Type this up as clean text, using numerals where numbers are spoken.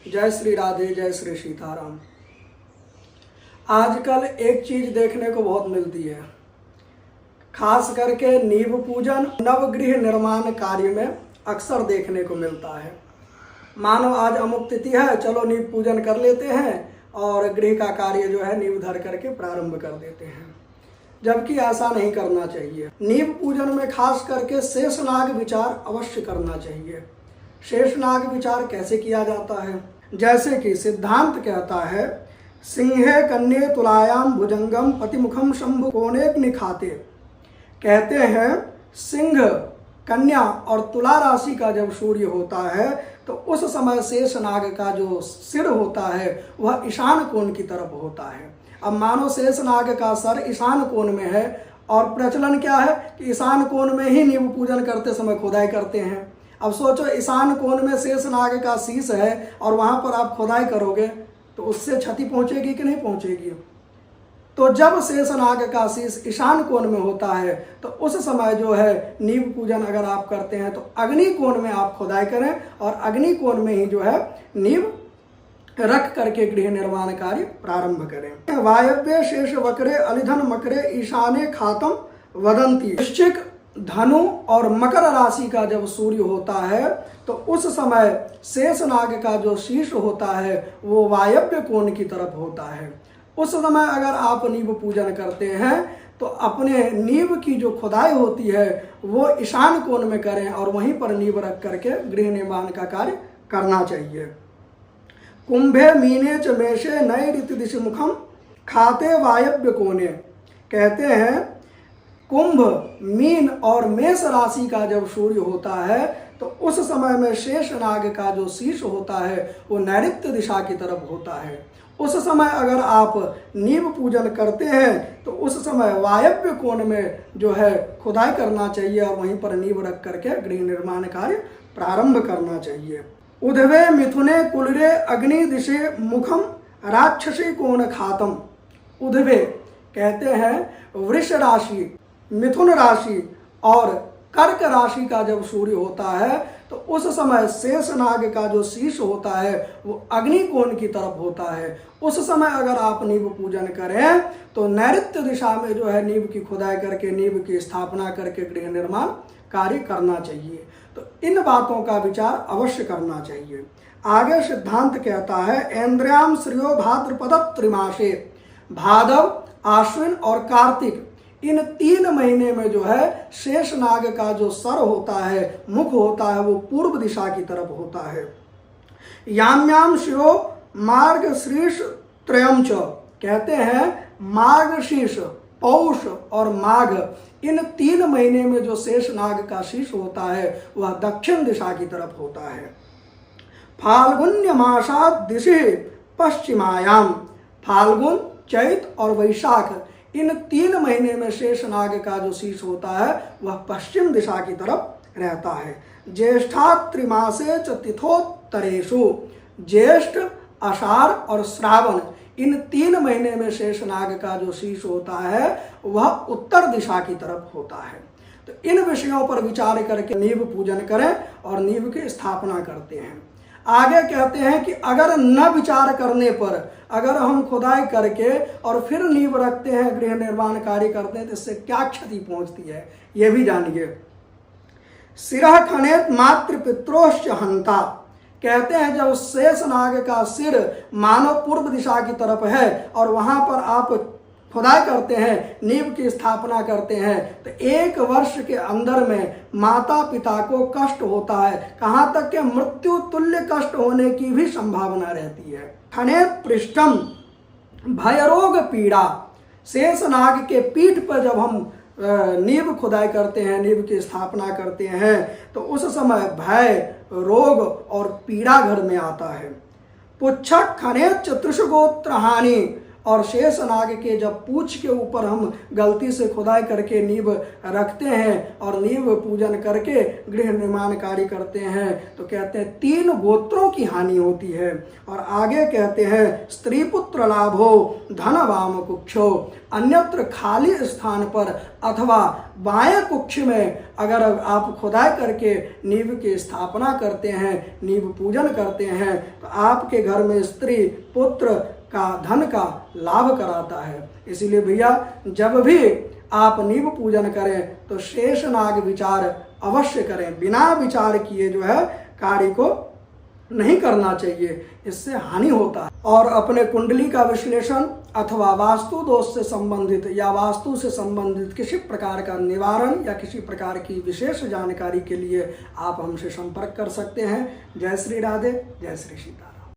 जय श्री राधे, जय श्री सीताराम। आजकल एक चीज देखने को बहुत मिलती है, खास करके नींव पूजन नवगृह निर्माण कार्य में अक्सर देखने को मिलता है। मानो आज अमुक तिथि है, चलो नींव पूजन कर लेते हैं और गृह का कार्य जो है नींव धर करके प्रारंभ कर देते हैं, जबकि ऐसा नहीं करना चाहिए। नींव पूजन में खास करके शेषनाग विचार अवश्य करना चाहिए। शेषनाग विचार कैसे किया जाता है? जैसे कि सिद्धांत कहता है, सिंहे कन्ये तुलायाम भुजंगम पतिमुखम शंभु कोणे निखाते। कहते हैं सिंह, कन्या और तुला राशि का जब सूर्य होता है तो उस समय शेषनाग का जो सिर होता है वह ईशान कोण की तरफ होता है। अब मानो शेषनाग का सर ईशान कोण में है और प्रचलन क्या है कि ईशान कोण में ही नींव पूजन करते समय खुदाई करते हैं। अब सोचो, ईशान कोण में शेषनाग का शीश है और वहां पर आप खुदाई करोगे तो उससे क्षति पहुंचेगी कि नहीं पहुंचेगी? तो जब शेषनाग का शीश ईशान कोण में होता है तो उस समय जो है नींव पूजन अगर आप करते हैं तो अग्नि कोण में आप खुदाई करें और अग्नि कोण में ही जो है नींव रख करके गृह निर्माण कार्य प्रारंभ करें। वायव्य शेष वक्रे अलिधन मकरे ईशाने खातम वदंती। वृश्चिक, धनु और मकर राशि का जब सूर्य होता है तो उस समय शेषनाग का जो शीर्ष होता है वो वायव्य कोण की तरफ होता है। उस समय अगर आप नींव पूजन करते हैं तो अपने नींव की जो खुदाई होती है वो ईशान कोण में करें और वहीं पर नींव रख करके गृह निर्माण का कार्य करना चाहिए। कुंभे मीने च मेषे नए रीति दिशि मुखम खाते वायव्य कोणे। कहते हैं कुंभ, मीन और मेष राशि का जब सूर्य होता है तो उस समय में शेषनाग का जो शीर्ष होता है वो नैऋत्य दिशा की तरफ होता है। उस समय अगर आप नींव पूजन करते हैं तो उस समय वायव्य कोण में जो है खुदाई करना चाहिए और वहीं पर नींव रख करके गृह निर्माण कार्य प्रारंभ करना चाहिए। उधवे मिथुने कुलरे अग्नि दिशे मुखम राक्षसी कोण खातम। उधवे कहते हैं वृष राशि, मिथुन राशि और कर्क राशि का जब सूर्य होता है तो उस समय शेषनाग का जो शीर्ष होता है वो अग्नि कोण की तरफ होता है। उस समय अगर आप नींव पूजन करें तो नैऋत्य दिशा में जो है नींव की खुदाई करके नींव की स्थापना करके गृह निर्माण कार्य करना चाहिए। तो इन बातों का विचार अवश्य करना चाहिए। आगे सिद्धांत कहता है, ऐन्द्रियाम श्रियो भाद्रपद त्रिमासे। भादव, आश्विन और कार्तिक, इन 3 महीने में जो है शेषनाग का जो सर होता है, मुख होता है, वो पूर्व दिशा की तरफ होता है। याम्याम शिरो मार्गशीर्ष त्रयम च। कहते हैं मार्गशीर्ष, पौष और माघ, इन 3 महीने में जो शेषनाग का शीर्ष होता है वह दक्षिण दिशा की तरफ होता है। फाल्गुन्य मासा दिशि पश्चिमायाम। फाल्गुन, चैत और वैशाख, इन 3 महीने में शेषनाग का जो शीर्ष होता है वह पश्चिम दिशा की तरफ रहता है। ज्येष्ठा त्रिमासे च तिथोत्तरेषु। ज्येष्ठ, आषाढ़ और श्रावण, इन 3 महीने में शेषनाग का जो शीर्ष होता है वह उत्तर दिशा की तरफ होता है। तो इन विषयों पर विचार करके नींव पूजन करें और नींव की स्थापना करते हैं। आगे कहते हैं कि अगर न विचार करने पर अगर हम खुदाई करके और फिर नींव रखते हैं, गृह निर्माण कार्य करते हैं तो इससे क्या क्षति पहुंचती है ये भी जानिए। सिरह खनेत मातृपित्रोश्च हंता। कहते हैं जब शेषनाग का सिर मानो पूर्व दिशा की तरफ है और वहां पर आप खुदाई करते हैं, नींव की स्थापना करते हैं तो 1 वर्ष के अंदर में माता पिता को कष्ट होता है। कहाँ तक कि मृत्यु तुल्य कष्ट होने की भी संभावना रहती है। खनेत पृष्ठम भयरोग पीड़ा। शेषनाग के पीठ पर जब हम नींव खुदाई करते हैं, नींव की स्थापना करते हैं तो उस समय भय, रोग और पीड़ा घर में आता है। पुच्छक खनेत त्रिशगोत्र हानि। और शेष नाग के जब पूंछ के ऊपर हम गलती से खुदाई करके नींव रखते हैं और नींव पूजन करके गृह निर्माण कार्य करते हैं तो कहते हैं 3 गोत्रों की हानि होती है। और आगे कहते हैं स्त्री पुत्र लाभो धन वाम कुक्षो, अन्यत्र खाली स्थान पर अथवा बाएं कुक्ष में अगर आप खुदाई करके नींव की स्थापना करते हैं, नींव पूजन करते हैं तो आपके घर में स्त्री पुत्र का धन का लाभ कराता है। इसीलिए भैया जब भी आप नींव पूजन करें तो शेष नाग विचार अवश्य करें, बिना विचार किए जो है कार्य को नहीं करना चाहिए, इससे हानि होता है। और अपने कुंडली का विश्लेषण अथवा वास्तु दोष से संबंधित या वास्तु से संबंधित किसी प्रकार का निवारण या किसी प्रकार की विशेष जानकारी के लिए आप हमसे संपर्क कर सकते हैं। जय श्री राधे, जय श्री सीताराम।